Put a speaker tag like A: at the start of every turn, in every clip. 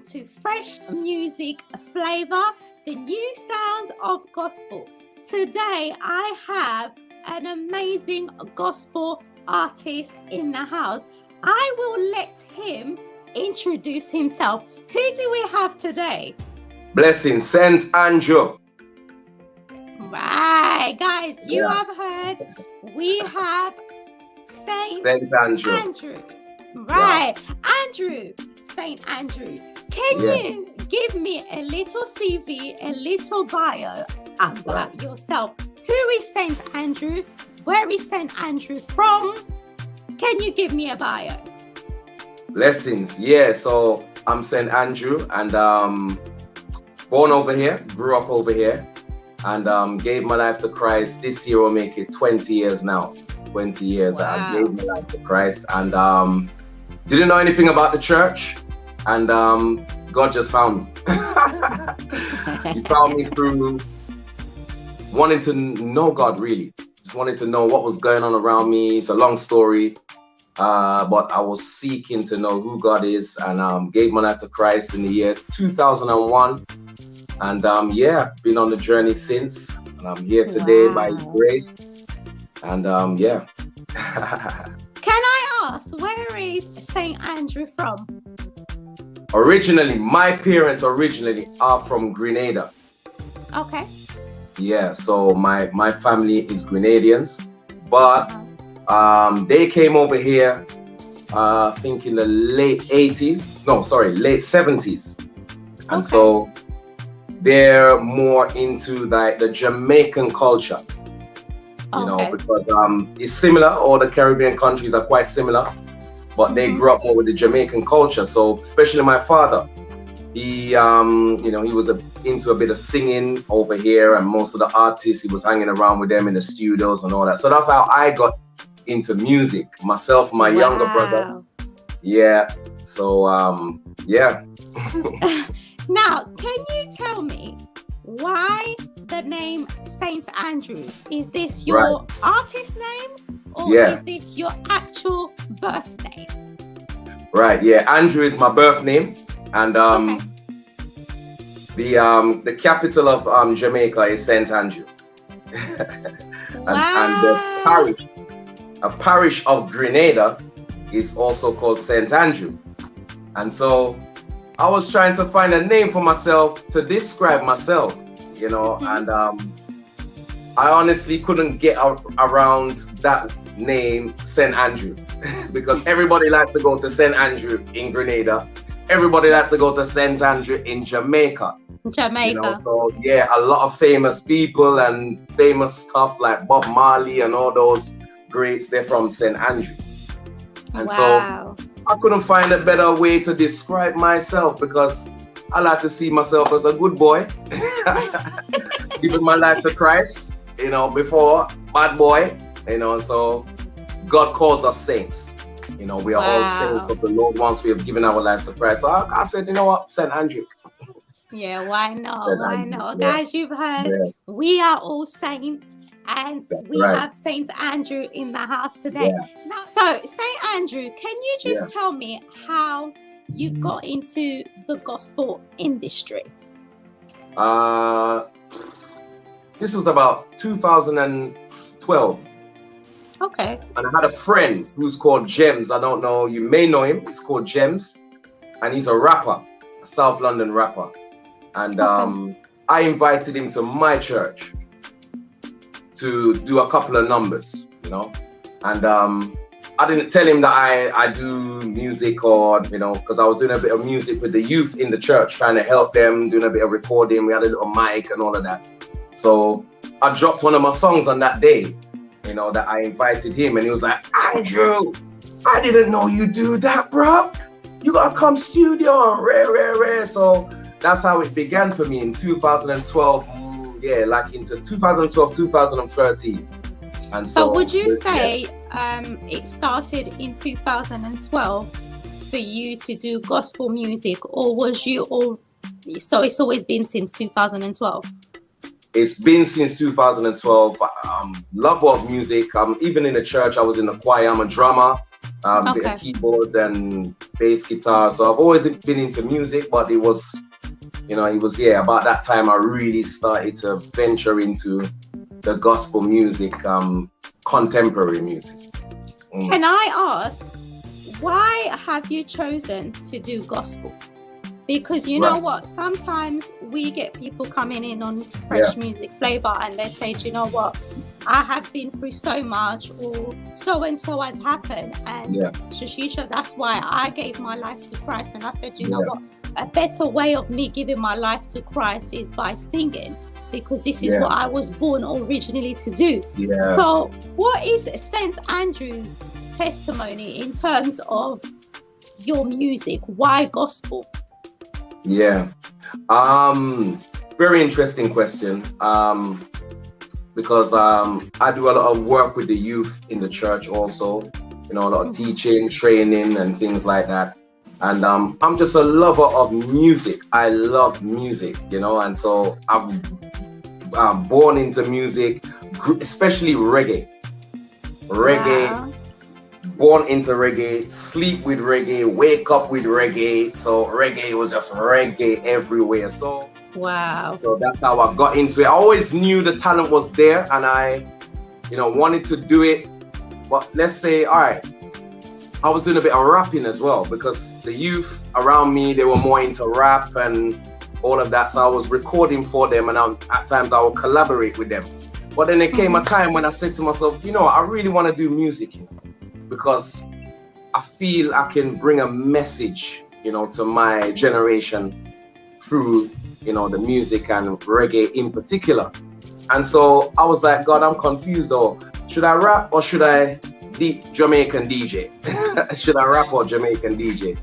A: to Fresh Music Flavor, the new sound of gospel. Today I have an amazing gospel artist in the house. I will let him introduce himself. Who do we have today?
B: Blessing, St. Andrew.
A: Right, guys, you have heard we have St. Andrew. Right, Andrew, St. Andrew. Can you give me a little CV, a little bio about yourself? Who is St. Andrew? Where is St. Andrew from? Can you give me a bio?
B: Blessings. So I'm St. Andrew and born over here, grew up over here, and gave my life to Christ. This year will make it 20 years now. 20 years that I gave my life to Christ, and didn't know anything about the church, and God just found me. He found me through wanting to know God, really. Just wanted to know what was going on around me. It's a long story, but I was seeking to know who God is, and gave my life to Christ in the year 2001. And been on the journey since, and I'm here today by His grace. And
A: Can I ask, where is St. Andrew from?
B: Originally, my parents are from Grenada.
A: Okay.
B: Yeah, so my family is Grenadians, but they came over here, I think in the late 70s. And so they're more into like the Jamaican culture. You know, because it's similar, all the Caribbean countries are quite similar, but they grew up more with the Jamaican culture. So especially my father, he he was into a bit of singing over here, and most of the artists, he was hanging around with them in the studios and all that. So that's how I got into music, myself, my younger brother. So
A: Now, can you tell me why the name St. Andrew? Is this your artist name, or is this your actual birth name?
B: Right, Andrew is my birth name, and the capital of Jamaica is St. Andrew. and the parish of Grenada is also called St. Andrew. And so I was trying to find a name for myself to describe myself, you know, and I honestly couldn't get around that name, St. Andrew, because everybody likes to go to St. Andrew in Grenada. Everybody likes to go to St. Andrew in Jamaica. You know? So a lot of famous people and famous stuff like Bob Marley and all those greats, they're from St. Andrew. And so I couldn't find a better way to describe myself, because I like to see myself as a good boy, giving my life to Christ, you know, before bad boy, you know. So God calls us saints. You know, we are all saints of the Lord once we have given our lives to Christ. So I said, you know what, St. Andrew.
A: Yeah, why not? Why not? Guys, you've heard we are all saints, and we have St. Andrew in the house today. Now, so St. Andrew, can you just tell me how you got into the gospel industry?
B: This was about 2012.
A: Okay.
B: And I had a friend who's called Gems. I don't know, you may know him. He's called Gems, and he's a rapper, a South London rapper. And I invited him to my church to do a couple of numbers, you know. And I didn't tell him that I do music, or, you know, because I was doing a bit of music with the youth in the church, trying to help them, doing a bit of recording. We had a little mic and all of that. So I dropped one of my songs on that day, you know, that I invited him, and he was like, Andrew, I didn't know you do that, bro. You gotta come studio, rare. So that's how it began for me in 2012. Like into 2012, 2013. And
A: so would you say it started in 2012 for you to do gospel music, or was you all? So it's always been since 2012.
B: It's been since 2012. Love of music. Even in the church, I was in the choir. I'm a drummer, bit of keyboard and bass guitar. So I've always been into music, but it was, you know, about that time I really started to venture into the gospel music, contemporary music.
A: Can I ask, why have you chosen to do gospel? Because you know what, sometimes we get people coming in on fresh music flavor and they say, do you know what, I have been through so much, or so and so has happened, and Shashisha, that's why I gave my life to Christ. And I said, you know what, a better way of me giving my life to Christ is by singing, because this is what I was born originally to do. So what is St. Andrew's testimony in terms of your music? Why gospel?
B: Very interesting question, because I do a lot of work with the youth in the church also, you know, a lot of teaching, training and things like that. And I'm just a lover of music. I love music, you know, and so I'm born into music, especially reggae. Born into reggae, sleep with reggae, wake up with reggae. So reggae was just reggae everywhere. So so that's how I got into it. I always knew the talent was there, and I, you know, wanted to do it. But let's say, all right, I was doing a bit of rapping as well, because the youth around me, they were more into rap and all of that. So I was recording for them, and at times I would collaborate with them. But then there came a time when I said to myself, you know, I really want to do music, because I feel I can bring a message, you know, to my generation through, you know, the music and reggae in particular. And so I was like, God, I'm confused. Or should I rap or should I Jamaican DJ? Should I rap or Jamaican DJ?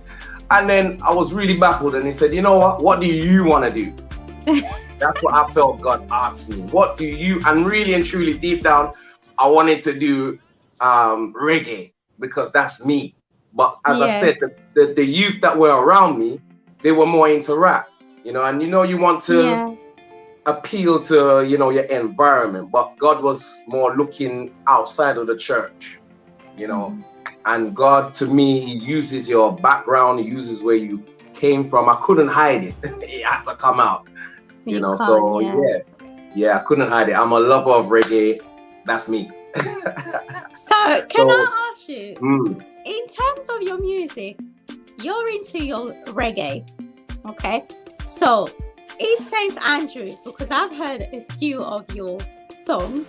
B: And then I was really baffled, and he said, you know what do you want to do? That's what I felt God asked me. What do you, and really and truly deep down, I wanted to do reggae, because that's me. But as I said, the youth that were around me, they were more into rap, you know, and you know, you want to appeal to, you know, your environment, but God was more looking outside of the church, you know. And God, to me, he uses your background, he uses where you came from. I couldn't hide it. It had to come out, you know. So I couldn't hide it. I'm a lover of reggae. That's me.
A: So can I ask you, in terms of your music, you're into your reggae, okay? So is St. Andrew, because I've heard a few of your songs,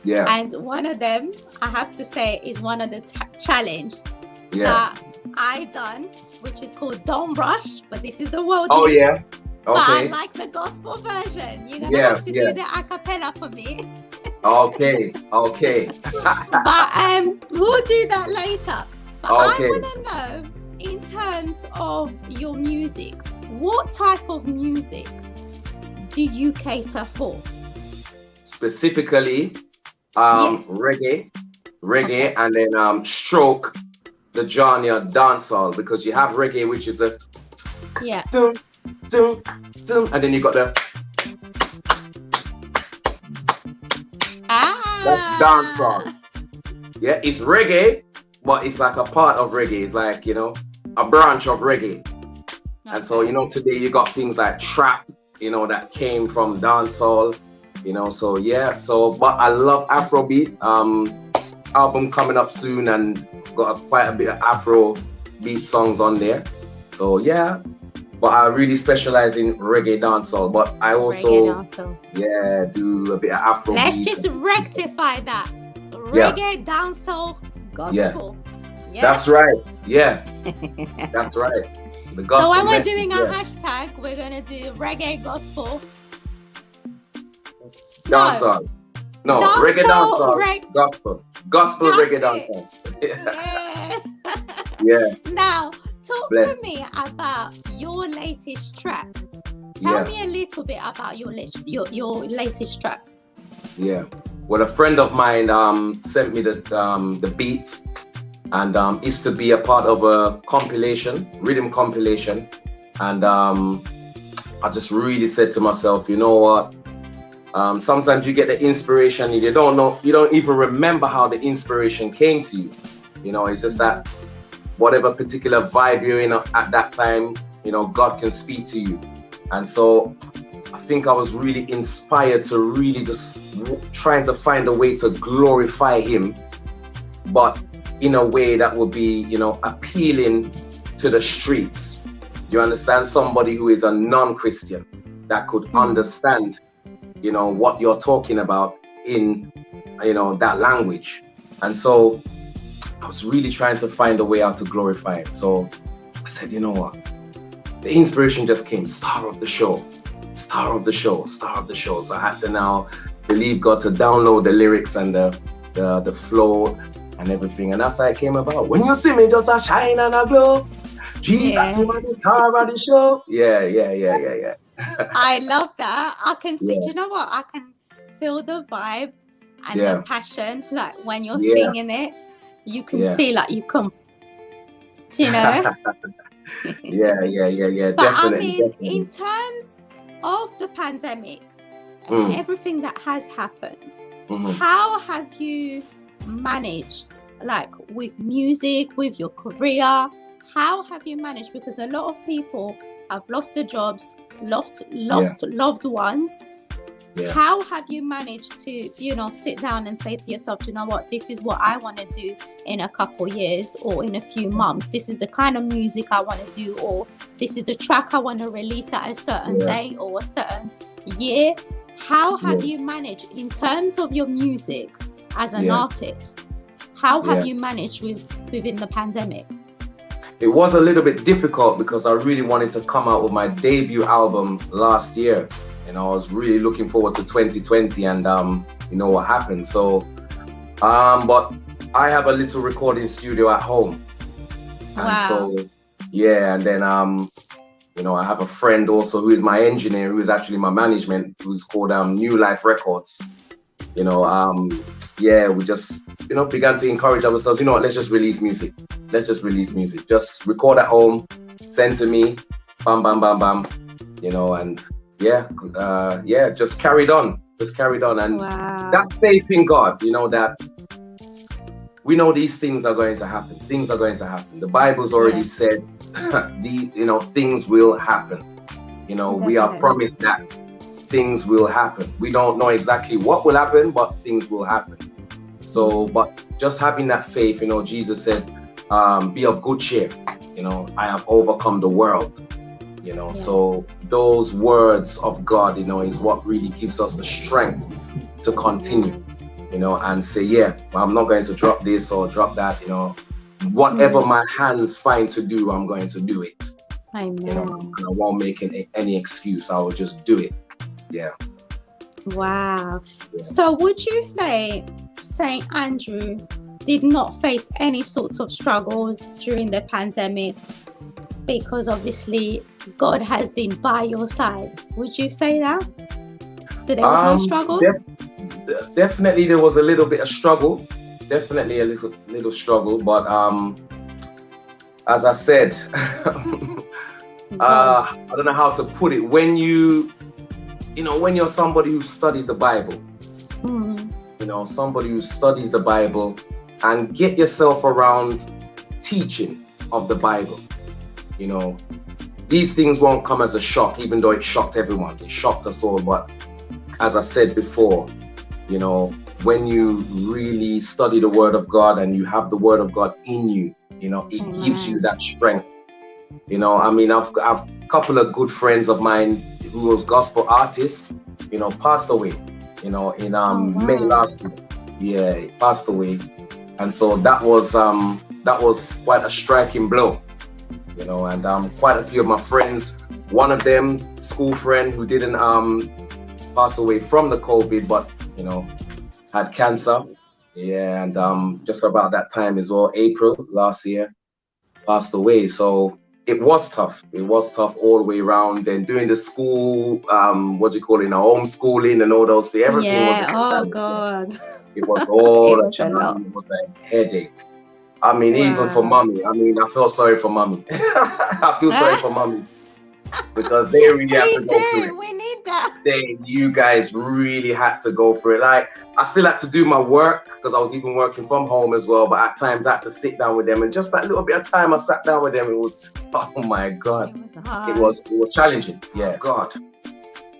A: and one of them, I have to say, is one of the challenge that I done, which is called Don't Rush, but this is the world. But I like the gospel version. You're gonna have to do the a cappella for me.
B: Okay.
A: But we'll do that later. But I want to know, in terms of your music, what type of music do you cater for?
B: Specifically, reggae, and then stroke the genre dancehall, because you have reggae, which is a dum, dum, dum, and then you got the that's dancehall. Yeah, it's reggae, but it's like a part of reggae. It's like, you know, a branch of reggae. And so, you know, today you got things like trap, you know, that came from dancehall, you know. So but I love Afrobeat. Album coming up soon, and got quite a bit of Afro beat songs on there. So but I really specialize in reggae dancehall, but I also do a bit of Afro.
A: Let's just rectify that. Reggae dancehall gospel.
B: That's right. That's right. The gospel.
A: So when we're doing our hashtag, we're gonna do reggae gospel
B: dancehall. No, reggae dancehall. Gospel reggae dancehall.
A: Now, talk to me about your latest track. Tell me a little bit about your latest track. Well, a friend of mine sent me the beats, and is to be a part of a compilation, riddim compilation. And I just really said to myself, you know what? Sometimes you get the inspiration and you don't even remember how the inspiration came to you. You know, it's just that
B: whatever particular vibe you're in at that time, you know, God can speak to you. And so I think I was really inspired to really just trying to find a way to glorify him, but in a way that would be, you know, appealing to the streets. You understand? Somebody who is a non-Christian that could understand, you know, what you're talking about in, you know, that language. And so I was really trying to find a way out to glorify him. So I said, you know what? The inspiration just came, star of the show, star of the show, star of the show. So I had to now believe God to download the lyrics and the flow and everything. And that's how it came about. When you see me just a shine and a glow, Jesus, you are the star of the show. Yeah.
A: I love that. I can see, do you know what? I can feel the vibe and the passion. Like when you're singing it, you can see like you come, you know?
B: Yeah.
A: But
B: definitely,
A: I mean, in terms of the pandemic and everything that has happened, how have you managed, like with music, with your career? How have you managed? Because a lot of people have lost their jobs, lost loved ones. How have you managed to, you know, sit down and say to yourself, you know what, this is what I want to do in a couple years or in a few months. This is the kind of music I want to do, or this is the track I want to release at a certain day or a certain year. How have you managed in terms of your music as an artist? How have you managed within the pandemic?
B: It was a little bit difficult because I really wanted to come out with my debut album last year. And I was really looking forward to 2020 and you know what happened. So but I have a little recording studio at home. And so and then you know, I have a friend also who is my engineer, who is actually my management, who's called New Life Records. You know, we just, you know, began to encourage ourselves, you know what, let's just release music. Let's just release music. Just record at home, send to me, bam, bam, bam, bam, you know, and just carried on. And that faith in God, you know, that we know these things are going to happen. Things are going to happen. The Bible's already said, you know, things will happen. You know, we are promised that things will happen. We don't know exactly what will happen, but things will happen. So, but just having that faith, you know, Jesus said, be of good cheer. You know, I have overcome the world. You know, so those words of God, you know, is what really gives us the strength to continue, you know, and say, I'm not going to drop this or drop that, you know, whatever my hands find to do, I'm going to do it.
A: Amen.
B: You know, and I won't make any excuse. I will just do it.
A: Wow. So would you say St. Andrew did not face any sorts of struggles during the pandemic? Because obviously God has been by your side. Would you say that? So there was no struggles?
B: Definitely there was a little bit of struggle. Definitely a little struggle. But as I said, I don't know how to put it. When you know, when you're somebody who studies the Bible, you know, somebody who studies the Bible and get yourself around teaching of the Bible, you know, these things won't come as a shock, even though it shocked everyone. It shocked us all. But as I said before, you know, when you really study the Word of God and you have the Word of God in you, you know, it gives you that strength. You know, I mean, I've a couple of good friends of mine who was gospel artists, you know, passed away, you know, in May last year. Yeah, he passed away. And so that was quite a striking blow. You know, and quite a few of my friends, one of them, school friend who didn't pass away from the COVID, but, you know, had cancer. Yeah, and just about that time as well, April last year, passed away. So it was tough. It was tough all the way around. Then doing the school, homeschooling and all those things. Everything was
A: God.
B: It was all
A: it was a lot.
B: It was a headache. I mean, even for mommy. I mean, I feel sorry for mommy. I feel sorry for mommy because they really have to go through it.
A: We need
B: then you guys really had to go for it. Like, I still had to do my work because I was even working from home as well. But at times I had to sit down with them, and just that little bit of time I sat down with them, it was, oh my God, it was challenging. Yeah, God.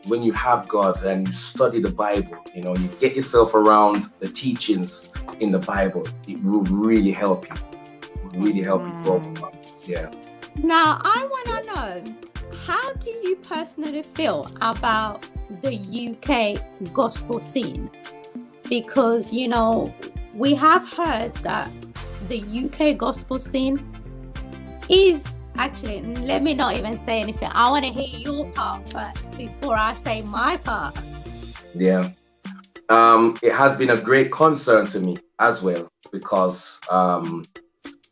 B: When you have God and you study the Bible, you know, you get yourself around the teachings in the Bible, it will really help you. It will really help you to go. Yeah.
A: Now, I want to know, how do you personally feel about the UK gospel scene? Because, you know, we have heard that the UK gospel scene is actually, let me not even say anything. I want to hear your part first before I say my part.
B: Yeah. It has been a great concern to me as well, because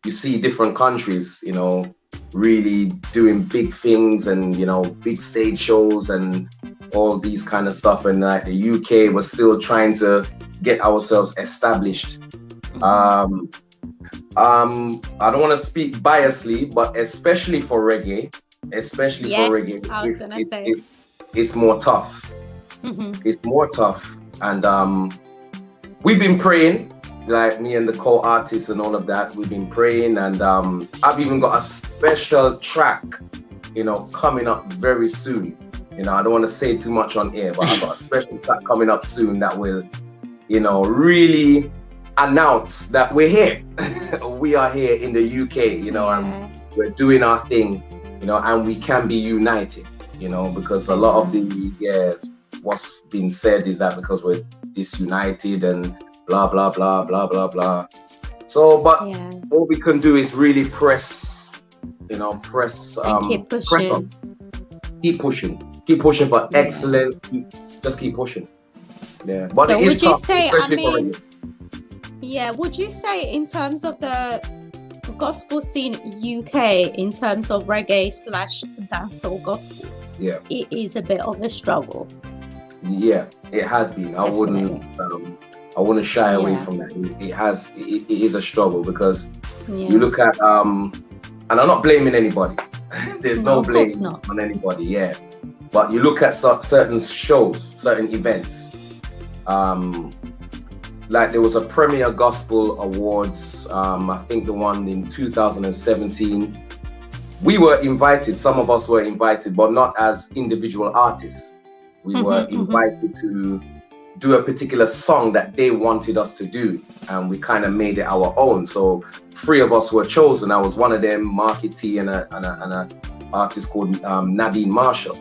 B: you see different countries, you know, really doing big things and, you know, big stage shows and all these kind of stuff. And like the UK was still trying to get ourselves established. I don't want to speak biasly, but especially for reggae,
A: I was gonna say
B: it's more tough. It's more tough, and we've been praying, like me and the co-artists and all of that. We've been praying, and I've even got a special track, you know, coming up very soon. You know, I don't want to say too much on air, but I've got a special track coming up soon that will, you know, really announce that we're here. We are here in the UK, you know, and we're doing our thing, you know, and we can be united, you know, because a lot of what's been said is that because we're disunited and blah, blah, blah, blah, blah, blah. So, but all we can do is really press, you know,
A: keep pushing.
B: Press on. Keep pushing for excellent. Just keep pushing. Yeah. But
A: so
B: it is
A: would you
B: tough,
A: say, I mean, would you say in terms of the gospel scene UK, in terms of reggae / dancehall gospel, it is a bit of a struggle? Yeah,
B: it has been. I wouldn't shy away from that. It is a struggle, because you look at and I'm not blaming anybody. There's no blame on anybody. But you look at certain shows, certain events. Like there was a Premier Gospel Awards, I think the one in 2017. We were invited, some of us were invited, but not as individual artists. We were invited to do a particular song that they wanted us to do, and we kind of made it our own. So 3 of us were chosen. I was one of them, Marky T, and an artist called Nadine Marshall.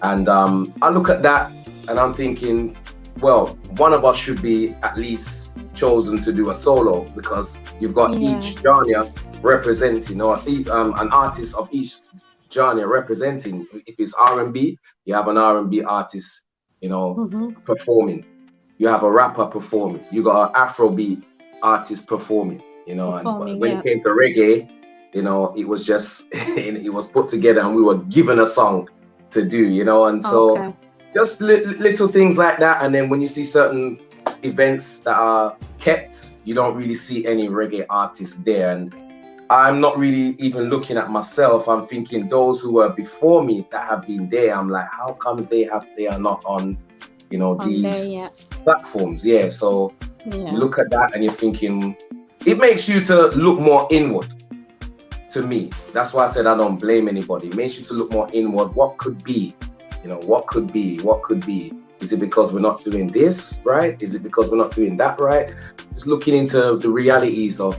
B: And I look at that and I'm thinking, well, one of us should be at least chosen to do a solo, because you've got each genre representing, or an artist of each genre representing. If it's R&B, you have an R&B artist, you know, performing. You have a rapper performing. You got an Afrobeat artist performing, you know. And when it came to reggae, you know, it was just, it was put together and we were given a song to do, you know. And so just little things like that. And then when you see certain events that are kept, you don't really see any reggae artists there. And I'm not really even looking at myself. I'm thinking those who were before me that have been there, I'm like, how comes they are not on, you know, these platforms? So you look at that and you're thinking, it makes you to look more inward. To me, that's why I said I don't blame anybody. It makes you to look more inward. What could be? You know, what could be? What could be? Is it because we're not doing this right? Is it because we're not doing that right? Just looking into the realities of,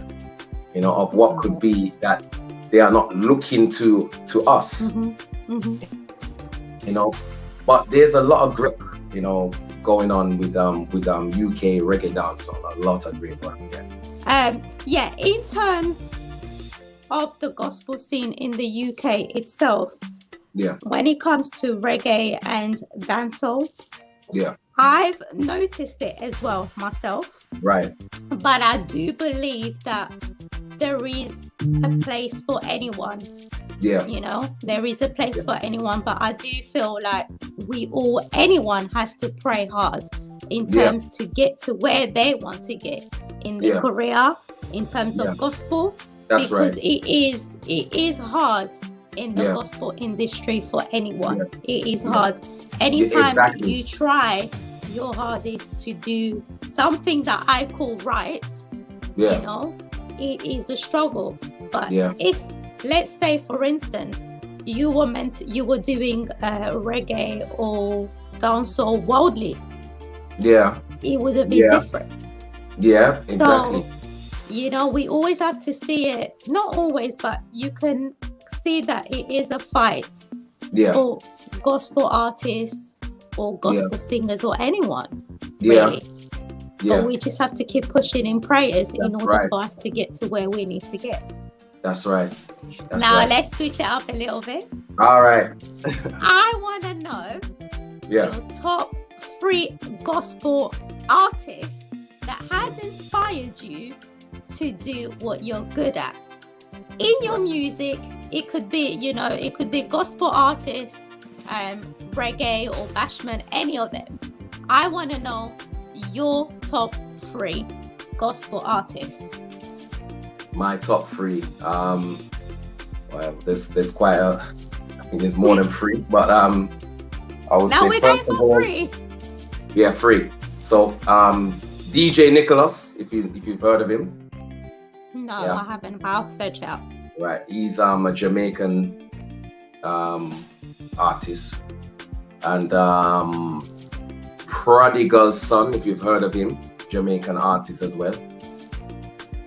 B: you know, of what could be, that they are not looking to us. You know, but there's a lot of grip, you know, going on with UK reggae dancehall. A lot of great work.
A: In terms of the gospel scene in the UK itself, when it comes to reggae and dancehall, I've noticed it as well myself.
B: Right.
A: But I do believe that there is a place for anyone. You know, there is a place for anyone, but I do feel like anyone has to pray hard in terms to get to where they want to get in their career, in terms of gospel.
B: That's
A: because
B: right.
A: it is hard in the gospel industry for anyone. It is hard. Anytime you try your hardest to do something that I call right, you know, it is a struggle. But if, let's say, for instance, you were doing reggae or dancehall worldly, it would have been different.
B: Yeah, exactly.
A: So, you know, we always have to see it, not always, but you can see that it is a fight for gospel artists or gospel singers or anyone, really. But we just have to keep pushing in prayers in order for us to get to where we need to get.
B: That's right.
A: Now, let's switch it up a little bit.
B: All right.
A: I want to know your top 3 gospel artists that has inspired you to do what you're good at in your music. It could be, you know, it could be gospel artists, reggae or bashment, any of them. I want to know your top 3 gospel artists.
B: My top 3. Well, there's quite a. I think there's more than 3, but I would
A: now
B: say
A: we're going for 3.
B: Yeah, 3. So DJ Nicholas, if you've heard of him.
A: No, I haven't. I'll search out.
B: Right, he's a Jamaican artist, and Prodigal Son, if you've heard of him, Jamaican artist as well.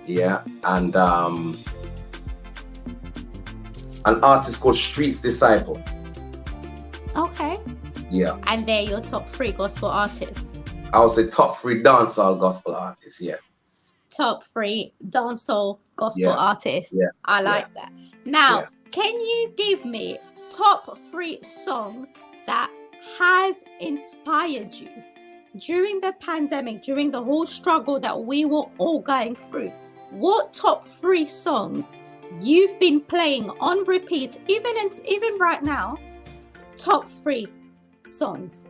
B: Yeah, and an artist called Streets Disciple.
A: Okay.
B: Yeah.
A: And they're your top 3 gospel artists.
B: I would say top 3 dancehall gospel artists. Yeah.
A: Top 3 dancehall gospel artists.
B: Yeah.
A: I like that. Now, can you give me top 3 songs that has inspired you during the pandemic, during the whole struggle that we were all going through? What top 3 songs you've been playing on repeat, even right now? Top 3 songs.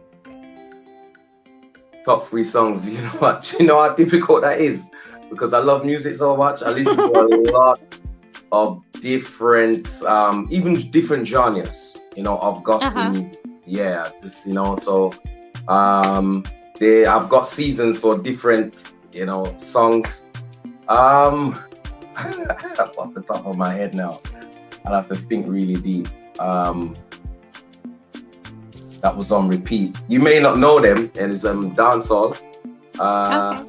B: Top 3 songs. You know what? You know how difficult that is, because I love music so much. I listen to a lot of different, even different genres, you know, of gospel. Yeah, just, you know, so I've got seasons for different, you know, songs. Off the top of my head now, I'll have to think really deep. That was on repeat. You may not know them, and it's dancehall. I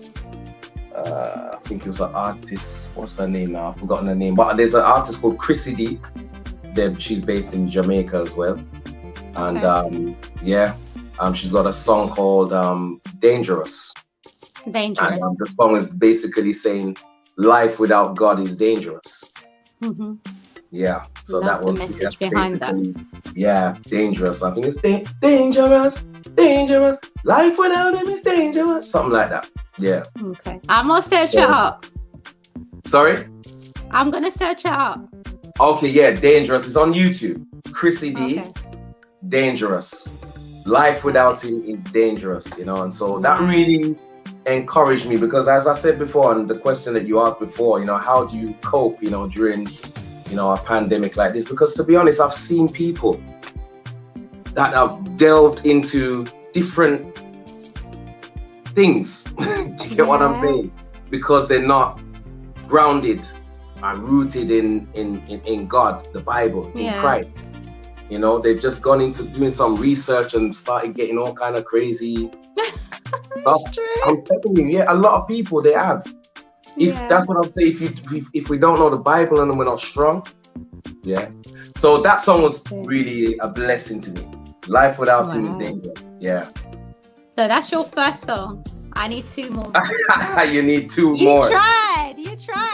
B: think it was an artist. What's her name now? I've forgotten her name. But there's an artist called Chrissy D. She's based in Jamaica as well. And she's got a song called Dangerous.
A: Dangerous.
B: And the song is basically saying life without God is dangerous.
A: Mm-hmm.
B: Yeah. So
A: love
B: that was
A: the message behind that.
B: Yeah, dangerous. I think it's dangerous. Life without him is dangerous. Something like that. Yeah.
A: Okay. I'm gonna search it up.
B: Sorry?
A: I'm gonna search it up.
B: Okay, yeah, Dangerous. It's on YouTube. Chrissy D. Okay. Dangerous. Life without him is dangerous, you know, and so that really encouraged me, because as I said before, and the question that you asked before, you know, how do you cope, you know, during, you know, a pandemic like this? Because to be honest, I've seen people that have delved into different things. Do you get what I'm saying? Because they're not grounded and rooted in God, the Bible, in Christ. You know, they've just gone into doing some research and started getting all kind of crazy stuff.
A: True.
B: I'm telling you, a lot of people, they have. That's what I'm saying. If we don't know the Bible and we're not strong, So that song was really a blessing to me. Life without him is dangerous. Yeah. So
A: that's your first song. I need 2 more.
B: You need 2 more.
A: You tried.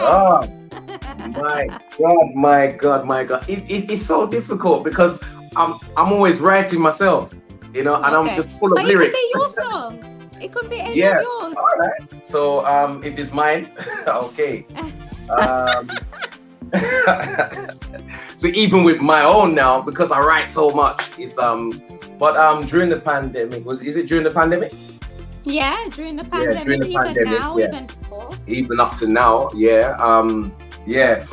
B: Oh, my God. It's so difficult because I'm always writing myself, you know, and I'm just full of lyrics.
A: It could be your songs. It could be any of yours.
B: All right. So if it's mine, okay. So even with my own now, because I write so much, it's but during the pandemic, is it during the pandemic?
A: Yeah, during the pandemic, even before.
B: Even up to now,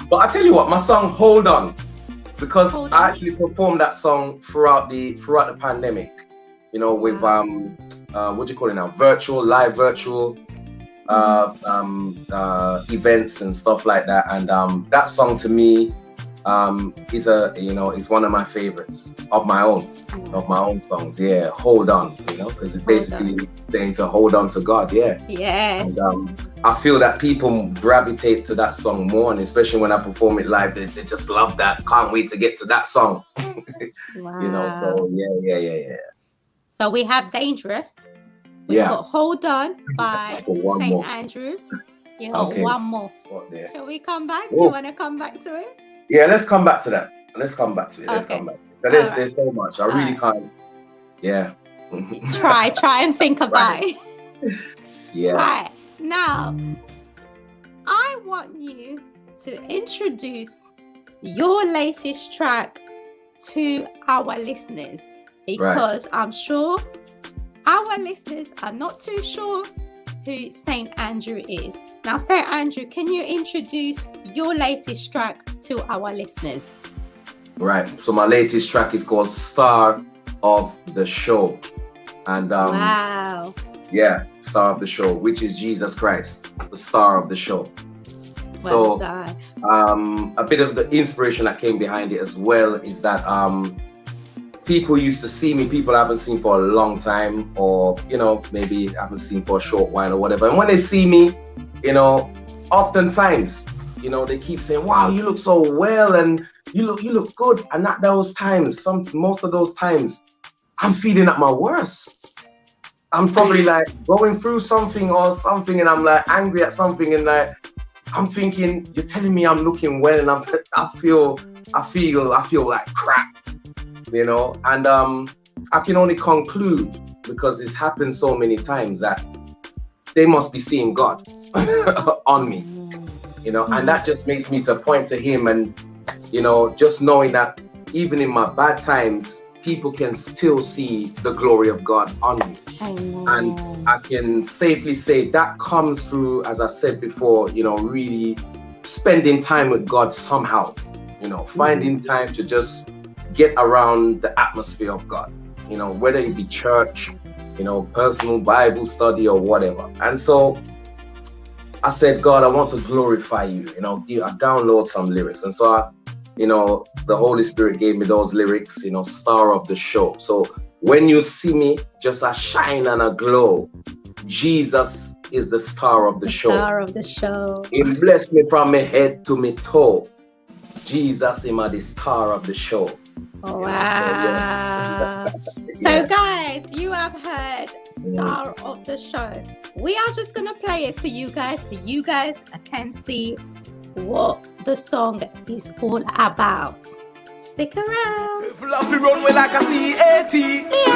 B: But I tell you what, my song Hold On because I actually performed that song throughout the pandemic. You know, with what do you call it now? Live virtual events and stuff like that. And that song to me is one of my favorites of my own songs. Yeah, hold on, because it's basically saying to hold on to God. Yeah.
A: Yes.
B: And I feel that people gravitate to that song more, and especially when I perform it live, they just love that. Can't wait to get to that song.
A: Wow.
B: So yeah.
A: So we have Dangerous. We've got Hold On by St. Andrew. You got one more. Shall we come back? Do you want to come back to it?
B: Yeah, let's come back to that. Let's come back to it. Let's come back. There's so much. I really can't. Yeah.
A: Try and think about it.
B: Yeah.
A: Right. Now, I want you to introduce your latest track to our listeners, because I'm sure our listeners are not too sure who St. Andrew is. Now, St. Andrew, can you introduce your latest track to our listeners?
B: Right. So my latest track is called Star of the Show. And
A: wow.
B: Yeah, Star of the Show, which is Jesus Christ, the star of the show.
A: Well done.
B: A bit of the inspiration that came behind it as well is that people used to see me, people I haven't seen for a long time, or maybe haven't seen for a short while or whatever. And when they see me, oftentimes, they keep saying, "Wow, you look so well, and you look good." And at those times, most of those times, I'm feeling at my worst. I'm probably like going through something, and I'm like angry at something, and like I'm thinking, you're telling me I'm looking well, and I feel like crap, And I can only conclude, because this happens so many times, that they must be seeing God on me, and that just makes me to point to Him, and just knowing that even in my bad times, people can still see the glory of God on me. And I can safely say that comes through, as I said before, really spending time with God somehow, finding time to just get around the atmosphere of God, whether it be church, personal Bible study or whatever. And so I said, God, I want to glorify you, I download some lyrics. And so the Holy Spirit gave me those lyrics, Star of the Show. So when you see me, just a shine and a glow, Jesus is the star of the show.
A: Star of the show.
B: He blessed me from my head to my toe. Jesus is the star of the show.
A: Wow. So guys, you have heard Star of the Show. We are just going to play it for you guys, so you guys can see what the song is all about. Stick around.
C: Fluffy run way like a CAT.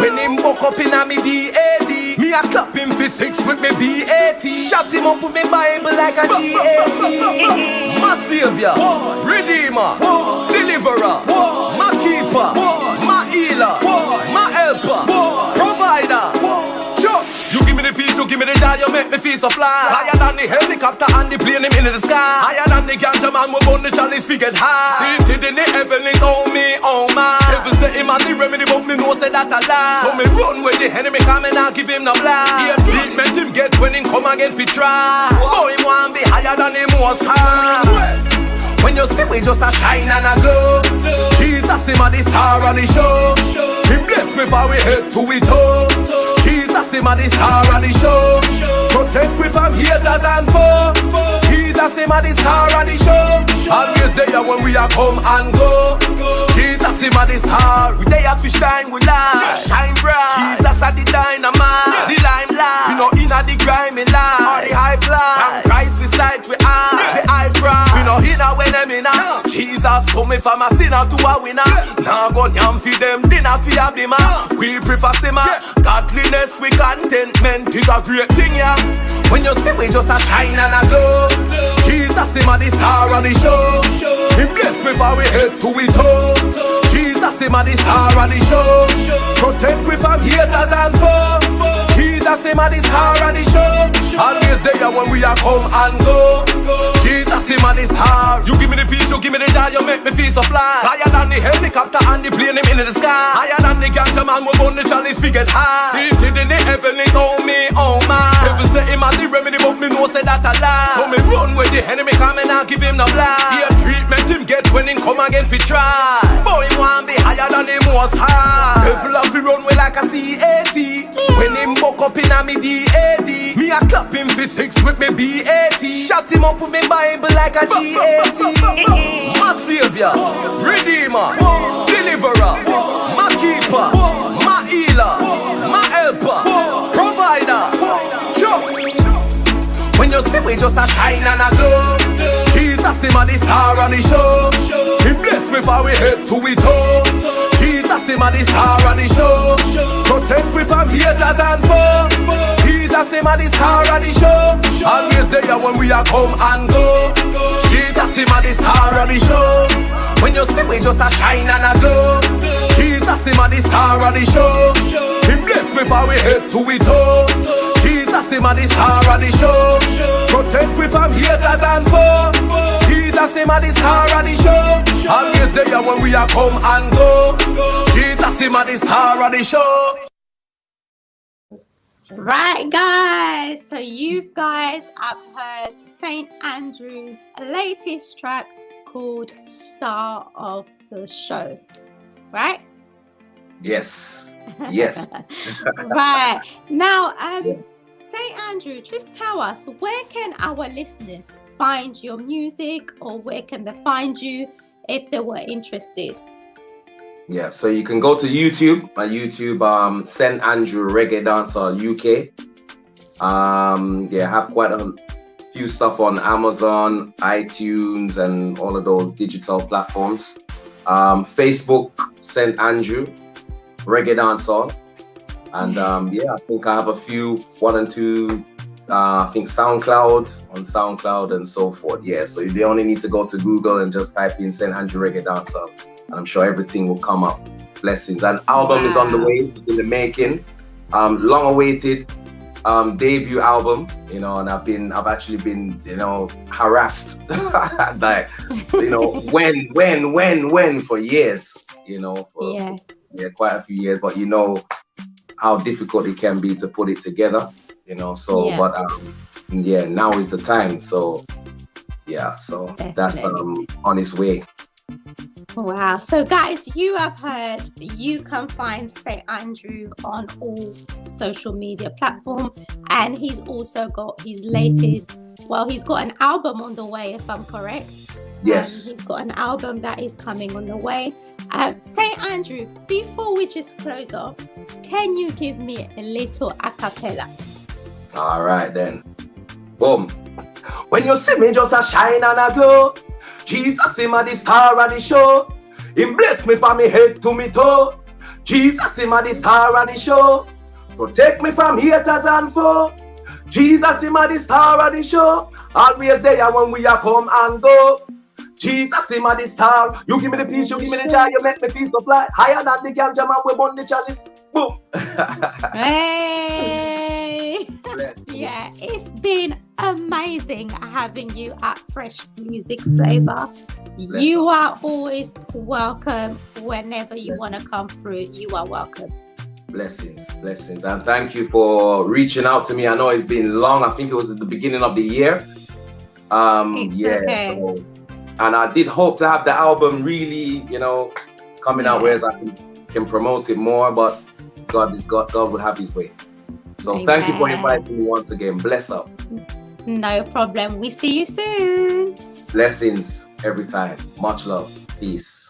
C: When him buck up in a me DAD, me a clap him for 6 with me BAT. Shut him up with me Bible like a GAD. My savior, redeemer, deliverer, my keeper, my healer, my helper, provider. You give me the peace, you give me the joy, you make me feel so fly. Higher than the helicopter and the plane, him in the sky. Higher than the ganja man, we burn the chalice, we get high. Seated in the heavens, oh me, oh my. Heaven say him and the remedy, but me know say that a lie. So me run with the enemy, come and I give him the blast. Same treatment him get when him come again fi try. Boy, him want be higher than the most high. When you see we just a shine and a glow, Jesus him a the star of the show. He bless me for we head to we toe. Jesus him a the star of the show. Protect we from haters and foe. Jesus him a the star of the show. Always there when we are come and go. Jesus him a the star. We there to shine, we light, shine bright. Jesus a the dynamite, the limelight. We know inna the grimy light or the high fly. Christ we sight we eye, the high pride. We know inna when them inna. Jesus come from a sinner to a winner. Now go yam fi them, dinner fi a blimmer. We prefer simmer. Godliness with contentment is a great thing, yeah. When you see we just a shine and a glow, Jesus him a the star of the show. He bless me for we head to we toe. Jesus him a the star of the show. Protect we from haters and foe. Jesus him a the star of the show. Always there when we are come and go. Jesus him a the star. You give me the peace, you give me the joy, you make me feel so fly. Higher than the helicopter and the plane him in the sky. Higher than the ganja man we burn the chalice we get high. Seated in the heavens, oh me, oh my. Heaven say him a the remedy, but me know say that a lie. So me run with the enemy come and I give him no blind. Same treatment him get when him come again fi try. Boy him want be higher than the most high. Devil have to run with like a CAT. When him buck up in a me DAD, me a clap him for 6 with me BAT. Shut him up with me Bible like a GAT. My savior, redeemer, deliverer, my keeper, my healer, my helper, provider. When you see we just a shine and a glow, Jesus him a the star of the show. He bless me for we head to we toe. Jesus him a the star of the show. Protect me from haters and foe. Jesus him a the star of the show. Always there when we are come and go. Jesus him a the star of the show. When you see we just a shine and a glow, Jesus him a the star of the show. He bless me for we head to we toe. Jesus him a the star of the show. Protect me from haters and foe. Jesus him a the star of the show. Always there when we are come and go. Jesus him a the star of the show.
A: Right, guys. So you guys have heard St. Andrew's latest track called Star of the Show, right?
B: Yes. Yes.
A: Right. Now, St. Andrew, just tell us, where can our listeners find your music, or where can they find you if they were interested?
B: Yeah, so you can go to YouTube. My YouTube, St. Andrew Reggae Dancer UK. Yeah, I have quite a few stuff on Amazon, iTunes, and all of those digital platforms. Facebook, St. Andrew Reggae Dancer. And yeah, I think I have a few, 1 and 2, I think SoundCloud and so forth. Yeah, so you only need to go to Google and just type in St. Andrew Reggae Dancer, and I'm sure everything will come up. Blessings. An album is on the way, in the making. Long awaited debut album, you know, and I've actually been, you know, harassed like, you know, when for years, you know, for quite a few years, but you know how difficult it can be to put it together, you know, so but yeah, now is the time. So yeah, so definitely. That's on its way.
A: Wow. So guys, you have heard, you can find St. Andrew on all social media platforms, and he's also got his latest, well, he's got an album on the way, if I'm correct.
B: Yes.
A: He's got an album that is coming on the way. St. Andrew, before we just close off, can you give me a little a cappella?
B: All right then. Boom. When you see me just a shine and a glow, Jesus him a the star of the show. He bless me from me head to me toe. Jesus him a the star of the show. Protect me from haters and foe. Jesus him a the star of the show. Always there when we are come and go. Jesus him a the star. You give me the peace, you give me the joy, you make me feel so fly. Higher than the ganja man we burn the chalice. Boom.
A: Hey. Yeah, it's been amazing having you at Fresh Music Flavor. You are always welcome. Whenever you want to come through, you are welcome.
B: Blessings, and thank you for reaching out to me. I know it's been long. I think it was at the beginning of the year.
A: Okay.
B: So, and I did hope to have the album really, you know, coming out where I can promote it more, but God would have his way. So Amen. Thank you for inviting me once again. Bless up.
A: No problem. We see you soon.
B: Blessings every time. Much love. Peace.